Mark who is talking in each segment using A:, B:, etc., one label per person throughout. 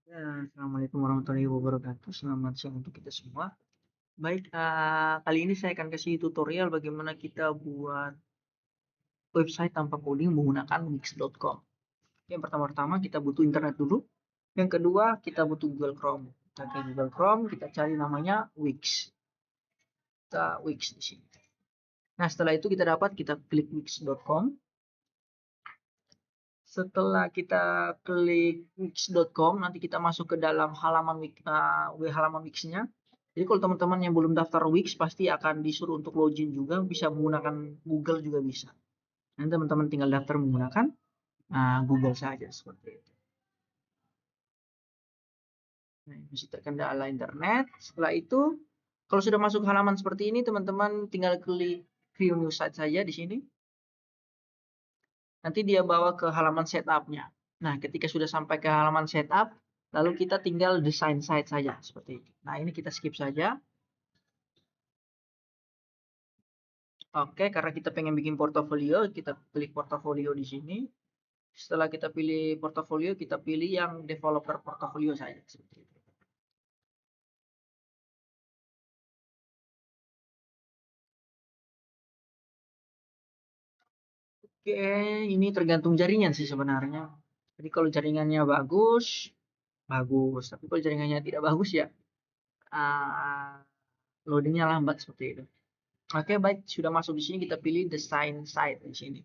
A: Ya, Assalamualaikum warahmatullahi wabarakatuh. Selamat siang untuk kita semua. Baik, kali ini saya akan kasih tutorial bagaimana kita buat website tanpa coding menggunakan wix.com. Yang pertama-tama kita butuh internet dulu. Yang kedua kita butuh Google Chrome. Kita ke Google Chrome, kita cari namanya Wix. Kita Wix di sini. Nah, setelah itu kita klik wix.com. Setelah kita klik wix.com, nanti kita masuk ke dalam halaman Wix-nya. Jadi kalau teman-teman yang belum daftar Wix pasti akan disuruh untuk login juga, bisa menggunakan Google juga bisa. Nanti teman-teman tinggal daftar menggunakan Google saja seperti itu. Nah, masih terkendala internet. Setelah itu, kalau sudah masuk halaman seperti ini, teman-teman tinggal klik view new site saja di sini. Nanti dia bawa ke halaman setup-nya. Nah, ketika sudah sampai ke halaman setup, lalu kita tinggal desain site saja seperti ini. Nah, ini kita skip saja. Oke, karena kita pengen bikin portofolio, kita klik portofolio di sini. Setelah kita pilih portofolio, kita pilih yang developer portofolio saja seperti itu. Oke, ini tergantung jaringan sih sebenarnya. Jadi kalau jaringannya bagus, bagus. Tapi kalau jaringannya tidak bagus ya, uh, loadingnya lambat seperti itu. Oke, baik. Sudah masuk di sini, kita pilih design site di sini.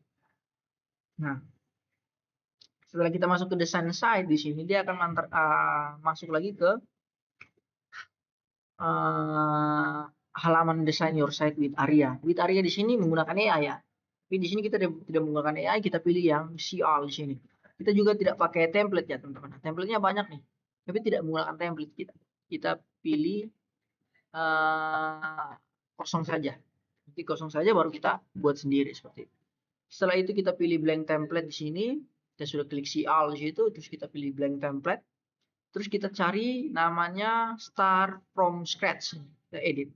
A: Nah, setelah kita masuk ke design site di sini, dia akan masuk lagi ke uh, halaman design your site with Aria. With Aria di sini menggunakan AI ya. Tapi di sini kita tidak menggunakan AI, kita pilih yang CL di sini. Kita juga tidak pakai template ya, teman-teman. Templatenya banyak nih. Tapi tidak menggunakan template kita. Kita pilih kosong saja. Nanti kosong saja baru kita buat sendiri seperti itu. Setelah itu kita pilih blank template di sini. Kita sudah klik CL di situ, terus kita pilih blank template. Terus kita cari namanya start from scratch. Kita edit.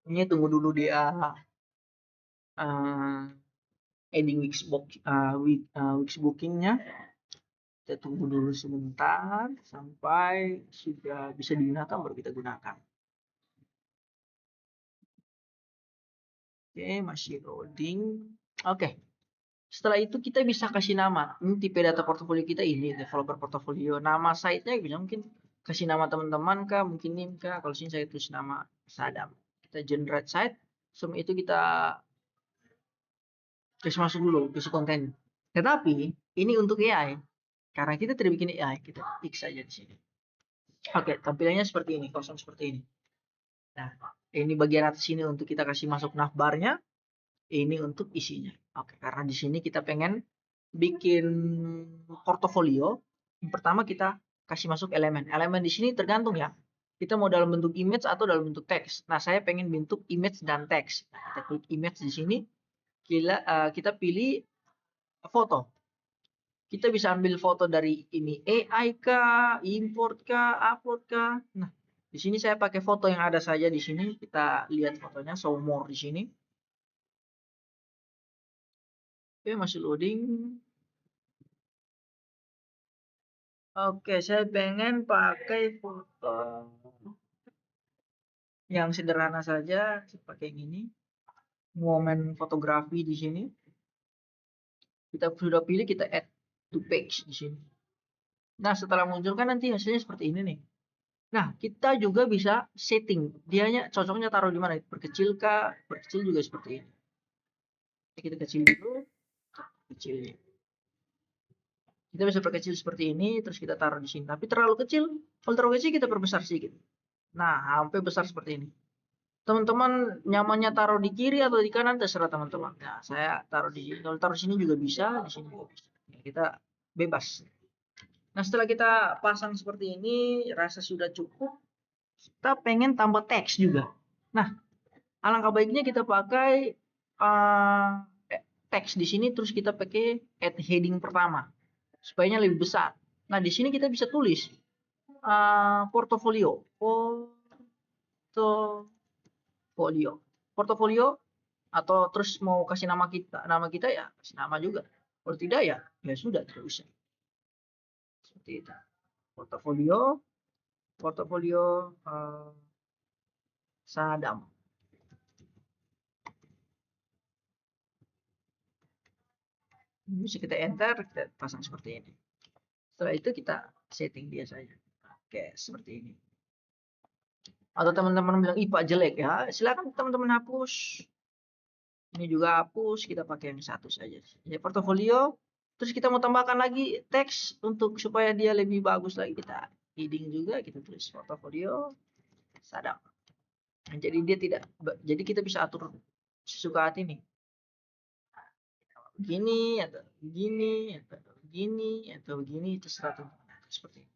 A: Ini tunggu dulu dia uh, adding Wix bookingnya. Kita tunggu dulu sebentar sampai sudah bisa digunakan baru kita gunakan. Oke, masih loading. Oke. Setelah itu kita bisa kasih nama. Ini tipe data portofolio kita ini developer portofolio. Nama site-nya bisa mungkin kasih nama teman-teman kah, mungkin nim kah. Kalau sini saya tulis nama Sadam. Kita generate site. Semua itu kita kasih masuk dulu, kasih konten. Tetapi ini untuk AI. Karena kita tidak bikin AI, kita X saja di sini. Oke, tampilannya seperti ini, kosong seperti ini. Nah, ini bagian atas sini untuk kita kasih masuk navbarnya. Ini untuk isinya. Oke, karena di sini kita pengen bikin portofolio. Yang pertama kita kasih masuk elemen. Elemen di sini tergantung ya. Kita mau dalam bentuk image atau dalam bentuk teks. Nah, saya pengen bentuk image dan teks. Nah, kita klik image di sini. Kita pilih foto. Kita bisa ambil foto dari ini AI kah, import kah, upload kah. Nah, di sini saya pakai foto yang ada saja di sini. Kita lihat fotonya, show more di sini. Oke, masih loading. Oke, saya pengen pakai foto yang sederhana saja. Saya pakai yang ini. Momen fotografi di sini. Kita sudah pilih, kita add to page di sini. Nah, setelah muncul kan nanti hasilnya seperti ini nih. Nah, kita juga bisa setting. Dianya cocoknya taruh di mana? Berkecil kah? Berkecil juga seperti ini. Kita kecil dulu. Kecilnya. Kita bisa perkecil seperti ini, terus kita taruh di sini. Tapi terlalu kecil, kalau terlalu kecil kita perbesar sedikit. Nah, sampai besar seperti ini. Teman-teman nyamannya taruh di kiri atau di kanan terserah teman-teman. Nah, saya taruh di sini. Kalau taruh di sini juga bisa, di sini juga bisa. Ya, kita bebas. Nah, setelah kita pasang seperti ini, rasa sudah cukup. Kita pengen tambah teks juga. Nah, Alangkah baiknya kita pakai teks di sini, terus kita pakai add heading pertama supaya lebih besar. Nah, di sini kita bisa tulis portofolio, portofolio, atau terus mau kasih nama kita ya kasih nama juga. Kalau tidak ya sudah, tidak usah. Seperti itu. Portofolio Sadam. Bisa kita enter, kita pasang seperti ini. Setelah itu kita setting dia saja. Oke, seperti ini. Atau teman-teman bilang, ih Pak jelek ya, silakan teman-teman hapus. Ini juga hapus, kita pakai yang satu saja. Jadi portofolio, terus kita mau tambahkan lagi teks untuk supaya dia lebih bagus lagi, kita heading juga, kita tulis portofolio Sadam. Nah, jadi dia tidak, jadi kita bisa atur sesuka hati nih. Begini atau begini atau begini atau begini, terserah teman-teman. Seperti ini.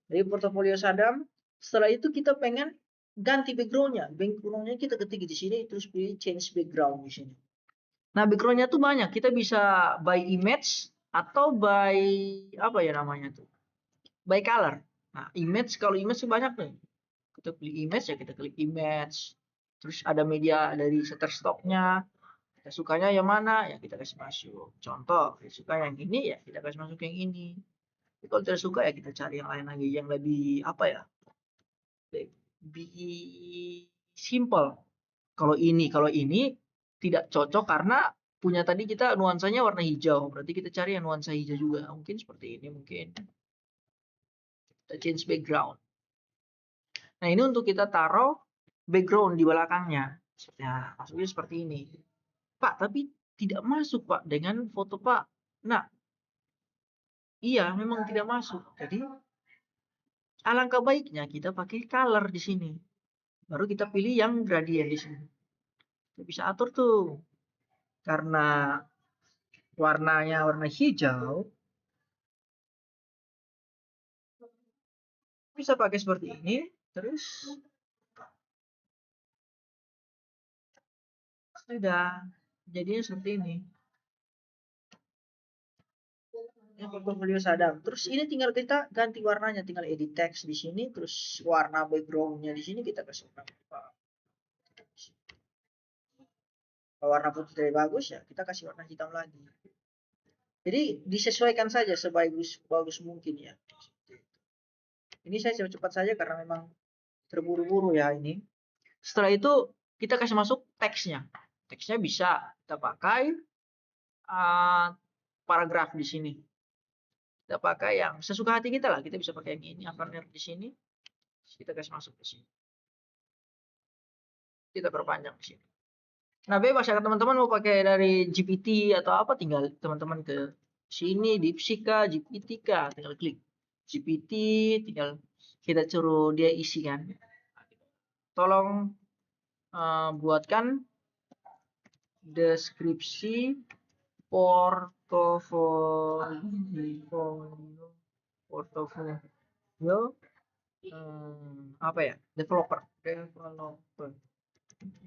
A: Dari portofolio Sadam. Setelah itu kita pengen ganti backgroundnya. Backgroundnya kita ketik di sini, terus pilih change background di sini. Nah, backgroundnya tuh banyak. Kita bisa by image atau by apa ya namanya tuh? By color. Nah, image, kalau image tuh banyak nih. Kita pilih image ya, kita klik image. Terus ada media dari Shutterstock-nya. Kita sukanya yang mana ya kita kasih masuk. Contoh, kita suka yang ini ya kita kasih masuk yang ini. Tapi kalau tidak suka ya kita cari yang lain lagi yang lebih apa ya? Lebih simple. Kalau ini tidak cocok karena punya tadi kita nuansanya warna hijau. Berarti kita cari yang nuansa hijau juga. Mungkin seperti ini mungkin. Kita change background. Nah, ini untuk kita taruh background di belakangnya. Nah, maksudnya seperti ini. Pak, tapi tidak masuk, Pak, dengan foto Pak. Nah, iya, memang tidak masuk. Jadi, alangkah baiknya kita pakai color di sini. Baru kita pilih yang gradient di sini. Kita bisa atur tuh. Karena warnanya warna hijau, bisa pakai seperti ini. Terus, sudah. Jadinya seperti ini. Ini portofolio Sadam. Terus ini tinggal kita ganti warnanya, tinggal edit text di sini, terus warna backgroundnya di sini kita kasih warna. Kalau warna putih lebih bagus ya kita kasih warna hitam lagi. Jadi disesuaikan saja sebagus mungkin ya. Ini saya cepat-cepat saja karena memang terburu-buru ya ini. Setelah itu kita kasih masuk teksnya. Teksnya bisa kita pakai paragraf di sini. Kita pakai yang sesuka hati kita lah. Kita bisa pakai yang ini, Avanir di sini. Kita kasih masuk di sini. Kita perpanjang di sini. Nah, bebas ya teman-teman mau pakai dari GPT atau apa, tinggal teman-teman ke sini, DeepSeek kah, GPT kah, tinggal klik GPT, tinggal kita suruh dia isi kan. Tolong buatkan deskripsi portofolio apa ya, developer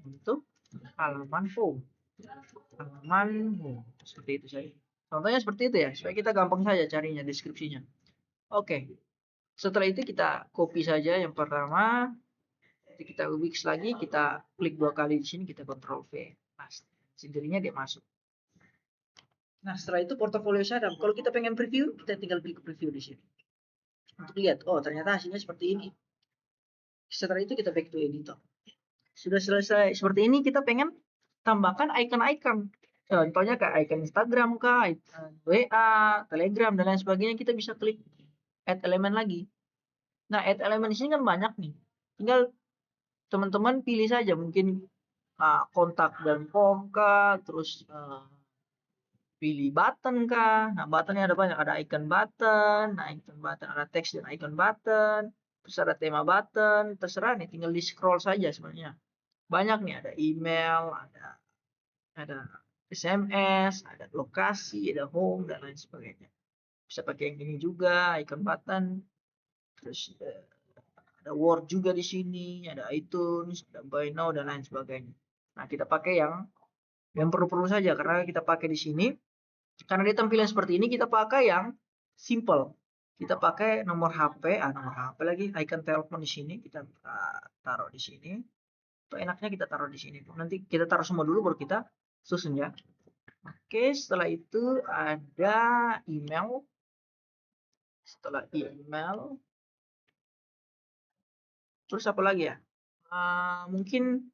A: untuk halaman home seperti itu saja. Contohnya seperti itu ya, supaya kita gampang saja carinya deskripsinya. Oke. Setelah itu kita copy saja yang pertama. Kita Wix lagi, kita klik 2 kali di sini, kita Ctrl V. Nah, sendirinya dia masuk. Nah, setelah itu portofolio Sadam. Kalau kita pengen preview, kita tinggal klik preview di sini. Untuk lihat, oh ternyata hasilnya seperti ini. Setelah itu kita back to editor. Sudah selesai seperti ini, kita pengen tambahkan icon-icon. Contohnya kayak icon Instagram kah, icon WA, Telegram dan lain sebagainya, kita bisa klik add element lagi. Nah, add element di sini kan banyak nih. Tinggal teman-teman pilih saja, mungkin kontak dan form kah, terus pilih button kah. Nah, buttonnya ada banyak, ada icon button, ada teks dan icon button, terus ada tema button, terserah nih, tinggal di scroll saja sebenarnya. Banyak nih, ada email, ada SMS, ada lokasi, ada home dan lain sebagainya. Bisa pakai yang ini juga, icon button, terus ada Ada Word juga di sini, ada iTunes, ada Buy Now dan lain sebagainya. Nah, kita pakai yang perlu-perlu saja karena kita pakai di sini. Karena dia tampilan seperti ini, kita pakai yang simple. Kita pakai nomor HP, nomor HP lagi, icon telepon di sini kita taruh di sini. Atau enaknya kita taruh di sini. Nanti kita taruh semua dulu baru kita susun ya. Oke, setelah itu ada email. Setelah email, terus apa lagi ya? Mungkin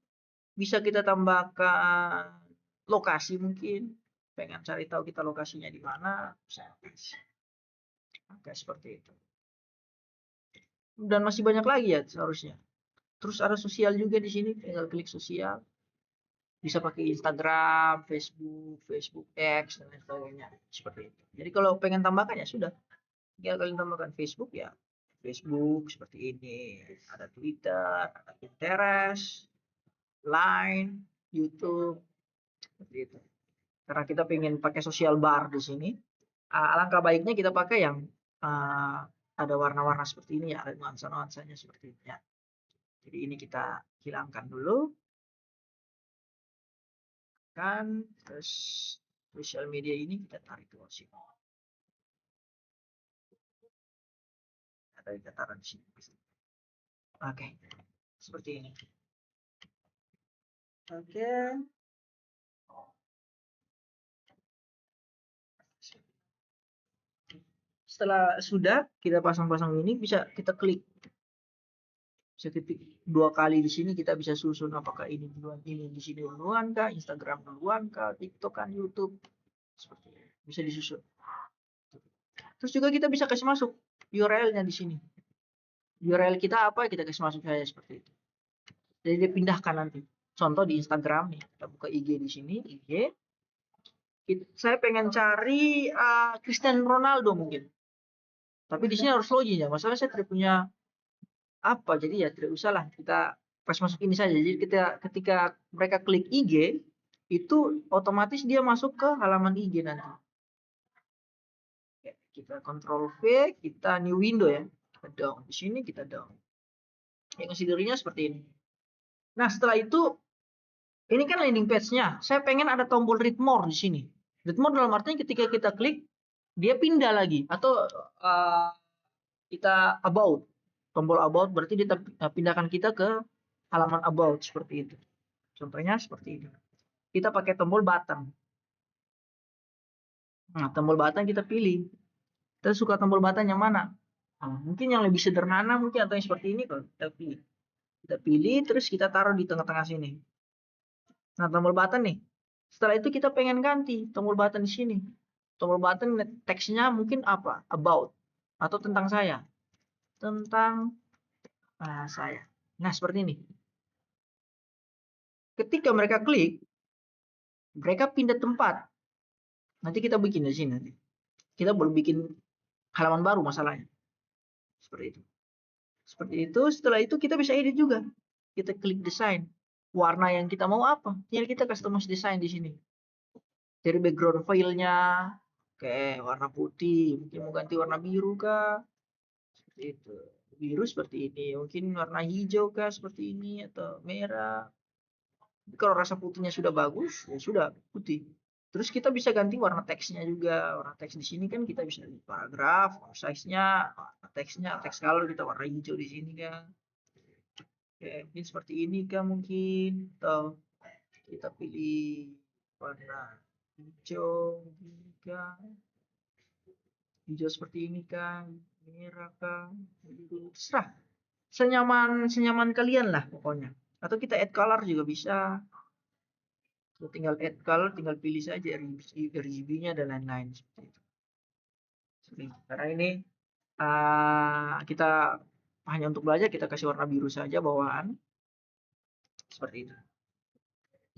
A: bisa kita tambahkan lokasi mungkin. Pengen cari tahu kita lokasinya di mana, oke, seperti itu. Dan masih banyak lagi ya seharusnya. Terus ada sosial juga di sini, tinggal klik sosial. Bisa pakai Instagram, Facebook, Facebook X dan lain sebagainya. Seperti itu. Jadi kalau pengen tambahkan ya sudah. Tinggal kalian tambahkan Facebook ya. Facebook seperti ini. Ada Twitter, ada Pinterest, Line, YouTube, seperti itu. Karena kita pengen pakai sosial bar di sini, alangkah baiknya kita pakai yang ada warna-warna seperti ini ya, ada nuansa-nuansanya seperti ini ya. Jadi ini kita hilangkan dulu. Kan terus sosial media ini kita tarik ke sini. Ada kita taruh di sini. Oke, seperti ini. Oke. Setelah sudah kita pasang-pasang ini, bisa kita klik. Bisa ketik 2 kali di sini, kita bisa susun apakah ini duluan, ini di sini duluan kah, Instagram duluan kah, TikTok kan, YouTube. Seperti ini. Bisa disusun. Terus juga kita bisa kasih masuk URL-nya di sini. URL kita apa, kita kasih masuk saja seperti itu. Jadi dipindahkan nanti. Contoh di Instagram nih, kita buka IG di sini, IG. Saya pengen cari Cristiano Ronaldo mungkin. Tapi di sini harus login ya. Masalah saya tidak punya apa, jadi ya tidak usah lah, kita pas masuk ini saja. Jadi ketika mereka klik IG, itu otomatis dia masuk ke halaman IG nanti. Kita Ctrl V, kita new window ya. Kita down. Di sini kita down. Yang dirinya seperti ini. Nah, setelah itu ini kan landing page-nya. Saya pengen ada tombol read more di sini. Read more dalam artinya ketika kita klik, dia pindah lagi. Atau kita about. Tombol about berarti dia pindahkan kita ke halaman about seperti itu. Contohnya seperti ini. Kita pakai tombol button. Nah, tombol button kita pilih. Kita suka tombol button yang mana? Nah, mungkin yang lebih sederhana mungkin atau yang seperti ini kalau kita pilih. Kita pilih terus kita taruh di tengah-tengah sini. Nah, tombol button nih. Setelah itu kita pengen ganti tombol button di sini. Tombol button teksnya mungkin apa? About atau tentang saya. Tentang saya. Nah, seperti ini. Ketika mereka klik, mereka pindah tempat. Nanti kita bikin di sini nanti. Kita boleh bikin halaman baru masalahnya. Seperti itu. Seperti itu. Setelah itu kita bisa edit juga. Kita klik desain. Warna yang kita mau apa? Tinggal kita customize desain di sini. Dari background file-nya, kayak warna putih, mungkin mau ganti warna biru kah? Seperti itu. Biru seperti ini. Mungkin warna hijau kah seperti ini atau merah. Tapi kalau rasa putihnya sudah bagus, ya sudah putih. Terus kita bisa ganti warna teksnya juga. Warna teks di sini kan kita bisa paragraf, size-nya, teksnya, teks color kita warna hijau di sini kan. Oke, mungkin seperti ini kan mungkin. Atau kita pilih warna hijau kan. Hijau seperti ini kan. Merah kan. Biru. Terserah. Senyaman kalian lah pokoknya. Atau kita add color juga bisa. So, tinggal add color, tinggal pilih saja RGB-nya dan lain-lain seperti itu. Karena ini kita hanya untuk belajar, kita kasih warna biru saja bawaan seperti itu.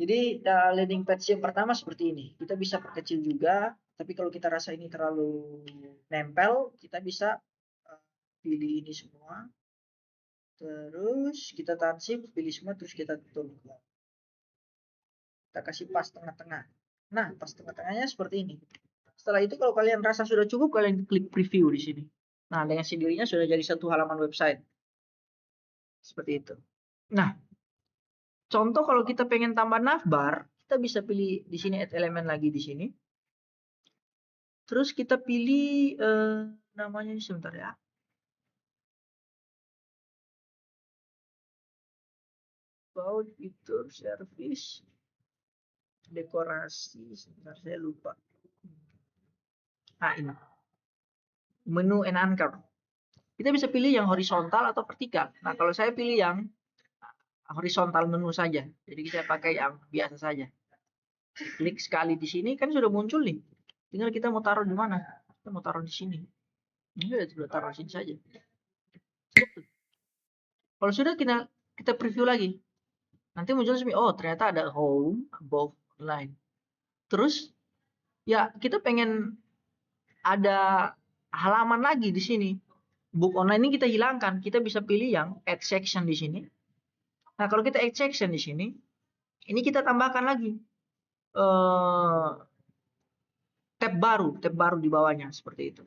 A: Jadi landing page yang pertama seperti ini. Kita bisa perkecil juga, tapi kalau kita rasa ini terlalu nempel, kita bisa pilih ini semua. Terus kita tahan shift, pilih semua, terus kita tutup. Kita kasih pas tengah-tengah. Nah, pas tengah-tengahnya seperti ini. Setelah itu kalau kalian rasa sudah cukup, kalian klik preview di sini. Nah, dengan sendirinya sudah jadi satu halaman website. Seperti itu. Nah, contoh kalau kita pengen tambah navbar, kita bisa pilih di sini add element lagi di sini. Terus kita pilih namanya ini sebentar ya. About fitur service dekorasi, sebentar saya lupa. Nah, ini menu and anchor. Kita bisa pilih yang horizontal atau vertikal. Nah, kalau saya pilih yang horizontal menu saja. Jadi kita pakai yang biasa saja. Klik sekali di sini kan sudah muncul nih. Tinggal kita mau taruh di mana? Kita mau taruh di sini. Ini sudah taruh di sini saja. Kalau sudah kita preview lagi. Nanti muncul sini, oh ternyata ada home, above, line. Terus ya kita pengen ada halaman lagi di sini. Book online ini kita hilangkan. Kita bisa pilih yang add section di sini. Nah, kalau kita add section di sini, ini kita tambahkan lagi tab baru di bawahnya seperti itu.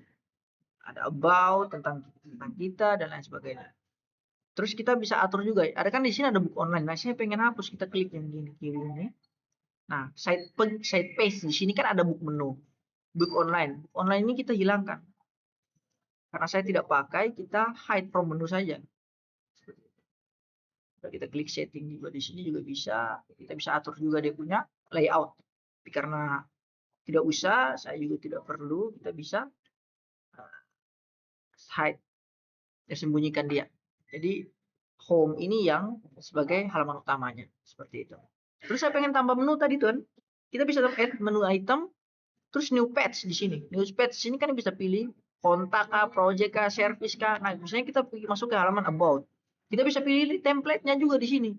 A: Ada about tentang kita dan lain sebagainya. Terus kita bisa atur juga. Ada kan di sini ada book online. Nah, saya pengen hapus, kita klik yang gini kiri ini. Nah, side page di sini kan ada book menu. Book online. Book online ini kita hilangkan. Karena saya tidak pakai, kita hide from menu saja. Kita klik setting juga di sini juga bisa. Kita bisa atur juga dia punya layout. Tapi karena tidak usah, saya juga tidak perlu, kita bisa hide, ya sembunyikan dia. Jadi home ini yang sebagai halaman utamanya, seperti itu. Terus saya pengen tambah menu tadi tuan, kita bisa add menu item, terus new page di sini. New page di sini kan bisa pilih kontak kah, project kah, service kah. Nah, misalnya kita masuk ke halaman about, kita bisa pilih template-nya juga di sini.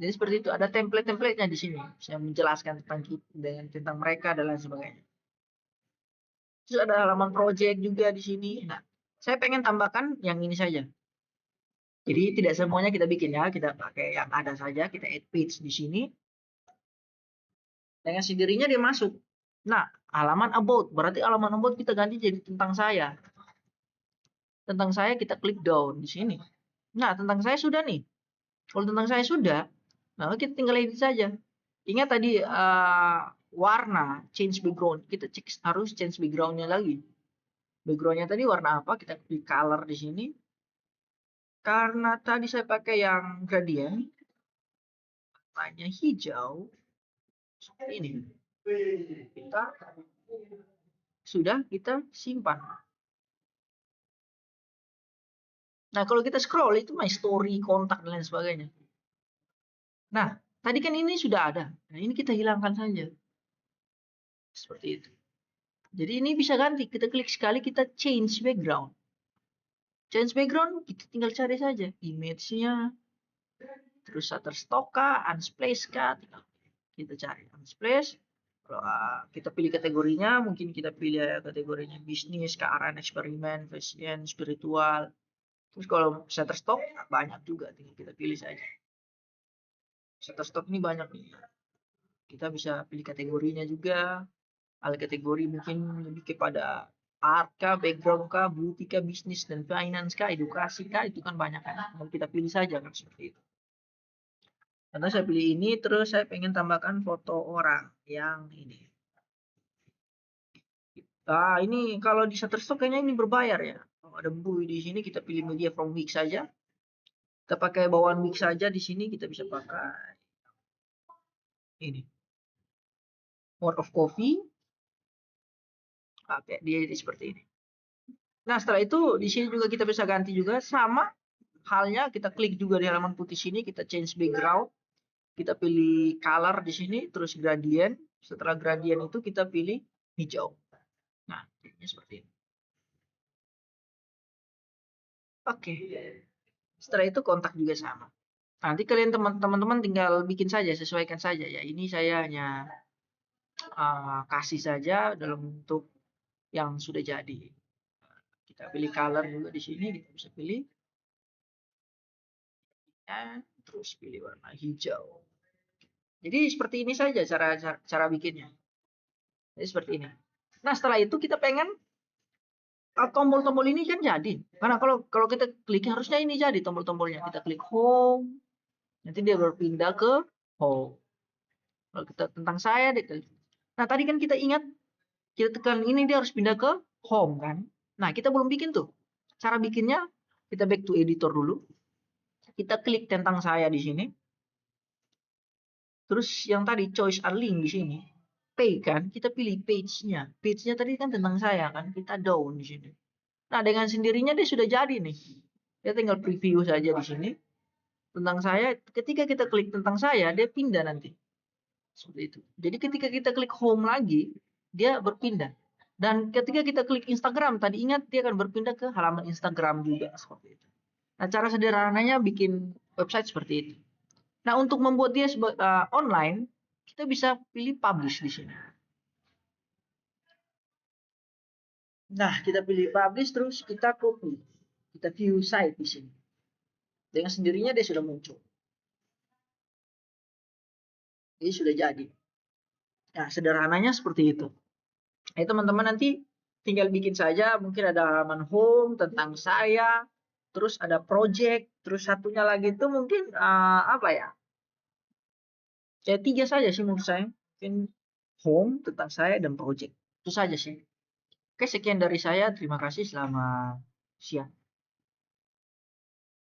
A: Jadi seperti itu, ada template-templatenya di sini. Saya menjelaskan tentang mereka dan lain sebagainya. Terus ada halaman project juga di sini. Nah, saya pengen tambahkan yang ini saja. Jadi tidak semuanya kita bikin ya, kita pakai yang ada saja, kita add page di sini. Dengan sendirinya dia masuk. Nah, halaman about, berarti halaman about kita ganti jadi tentang saya. Tentang saya kita klik down di sini. Nah, tentang saya sudah nih. Kalau tentang saya sudah, nah kita tinggal edit saja. Ingat tadi warna, change background. Kita harus change backgroundnya lagi. Backgroundnya tadi warna apa? Kita klik color di sini. Karena tadi saya pakai yang gradient, warnanya hijau. Seperti ini. Kita simpan. Nah, kalau kita scroll itu my story, kontak dan lain sebagainya. Nah, tadi kan ini sudah ada. Nah, ini kita hilangkan saja. Seperti itu. Jadi ini bisa ganti. Kita klik sekali, kita change background. Change background, kita tinggal cari saja. Image-nya, terus Shutterstock kah, Unsplash kah. Kita cari Unsplash. Kalau kita pilih kategorinya, mungkin kita pilih kategorinya bisnis, kearaan eksperimen, fashion, spiritual. Terus kalau Shutterstock, banyak juga. Tinggal kita pilih saja. Shutterstock ini banyak nih. Kita bisa pilih kategorinya juga. Al kategori mungkin lebih kepada art kah, background kah, beauty kah, bisnis dan finance kah, edukasi kah, itu kan banyak kan. Mau kita pilih saja kan seperti itu. Karena saya pilih ini, terus saya pengen tambahkan foto orang yang ini. Nah, ini kalau di Shutterstock kayaknya ini berbayar ya. Kalau ada buku di sini kita pilih media from Wix saja. Kita pakai bawaan Wix saja di sini kita bisa pakai ini. World of Coffee. Oke, dia seperti ini. Nah, setelah itu di sini juga kita bisa ganti juga sama halnya kita klik juga di halaman putih sini, kita change background, kita pilih color di sini, terus gradient. Setelah gradient itu kita pilih hijau. Nah, ini seperti ini. Oke. Setelah itu kontak juga sama. Nanti kalian teman-teman tinggal bikin saja, sesuaikan saja ya. Ini saya hanya kasih saja dalam bentuk yang sudah jadi. Kita pilih color juga di sini, kita bisa pilih. Terus pilih warna hijau. Jadi seperti ini saja cara bikinnya. Jadi seperti ini. Nah, setelah itu kita pengen tombol-tombol ini kan jadi. Karena kalau kita klik harusnya ini jadi tombol-tombolnya. Kita klik home, nanti dia berpindah ke home. Kalau kita tentang saya, nah tadi kan kita ingat kita tekan ini dia harus pindah ke home kan. Nah kita belum bikin tuh. Cara bikinnya kita back to editor dulu. Kita klik tentang saya di sini. Terus yang tadi choice a link di sini. Page kan, kita pilih page-nya. Page-nya tadi kan tentang saya kan, kita down di sini. Nah, dengan sendirinya dia sudah jadi nih. Dia tinggal preview saja di sini. Tentang saya, ketika kita klik tentang saya, dia pindah nanti. Seperti itu. Jadi ketika kita klik home lagi, dia berpindah. Dan ketika kita klik Instagram, tadi ingat dia akan berpindah ke halaman Instagram juga seperti itu. Nah, cara sederhananya bikin website seperti itu. Nah, untuk membuat dia online, kita bisa pilih publish di sini. Nah, kita pilih publish terus kita copy. Kita view site di sini. Dengan sendirinya dia sudah muncul. Ini sudah jadi. Nah, sederhananya seperti itu. Nah, teman-teman nanti tinggal bikin saja. Mungkin ada halaman home tentang saya. Terus ada project. Terus satunya lagi itu mungkin apa ya? Ya 3 saja sih menurut saya. Mungkin home tentang saya dan project. Itu saja sih. Oke, sekian dari saya. Terima kasih. Selamat siang.